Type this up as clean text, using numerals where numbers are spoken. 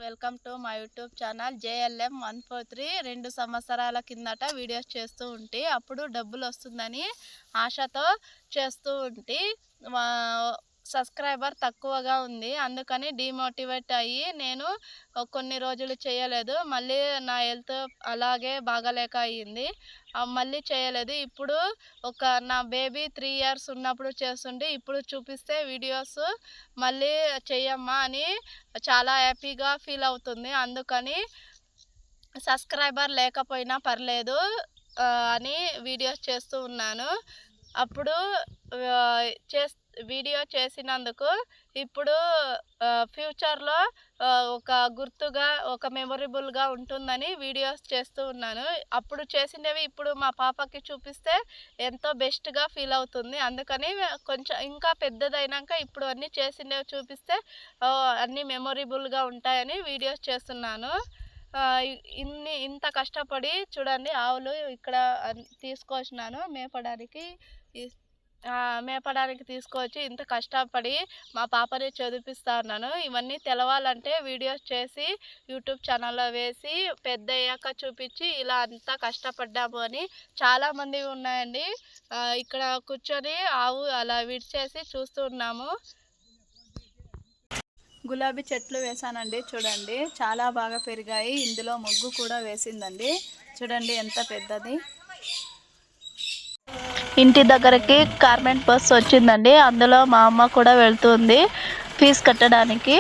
Welcome to my YouTube channel JLM 143. 2 సంవత్సరాల కిందట videos చేస్తూ ఉంటే అప్పుడు డబ్బులు వస్తుందని ఆశతో చేస్తూ ఉంటే సబ్స్క్రైబర్ తక్కువగా ఉంది. అందుకని డిమోటివేట్ అయ్యి నేను కొన్ని రోజులు చేయలేదు. మళ్ళీ నా హెల్త్ అలాగే బాగాలేక అయ్యింది. మళ్ళీ చేయలేదు. ఇప్పుడు నా బేబీ 3 ఇయర్స్ ఉన్నప్పుడు చేస్తుంటే ఇప్పుడు చూపిస్తే వీడియోస్ మళ్ళీ చెయ్యమ్మా అని చాలా హ్యాపీగా ఫీల్ అవుతుంది. అందుకని సబ్స్క్రైబర్ లేకపోయినా పర్లేదు అని వీడియోస్ చేస్తూ ఉన్నాను. అప్పుడు వీడియో చేసినందుకు ఇప్పుడు ఫ్యూచర్లో ఒక గుర్తుగా ఒక మెమొరబుల్గా ఉంటుందని వీడియోస్ చేస్తూ ఉన్నాను. అప్పుడు చేసినవి ఇప్పుడు మా పాపకి చూపిస్తే ఎంతో బెస్ట్గా ఫీల్ అవుతుంది. అందుకని కొంచెం ఇంకా పెద్దదైనాక ఇప్పుడు అన్నీ చేసినవి చూపిస్తే అన్నీ మెమొరబుల్గా ఉంటాయని వీడియోస్ చేస్తున్నాను. ఇంత కష్టపడి చూడండి, ఆవులు ఇక్కడ తీసుకొచ్చినాను మేపడానికి తీసుకొచ్చి ఇంత కష్టపడి మా పాపని చదివిస్తా ఉన్నాను. ఇవన్నీ తెలవాలంటే వీడియోస్ చేసి యూట్యూబ్ ఛానల్లో వేసి పెద్ద అయ్యాక చూపించి ఇలా అంతా కష్టపడ్డాము అని చాలామంది ఉన్నాయండి. ఇక్కడ కూర్చొని ఆవు అలా విడిచేసి చూస్తూ ఉన్నాము. గులాబీ చెట్లు వేసానండి, చూడండి చాలా బాగా పెరిగాయి. ఇందులో ముగ్గు కూడా వేసిందండి, చూడండి ఎంత పెద్దది. ఇంటి దగ్గరికి గార్మెంట్ బస్ వచ్చిందండి, అందులో మా అమ్మ కూడా వెళ్తుంది ఫీజు కట్టడానికి.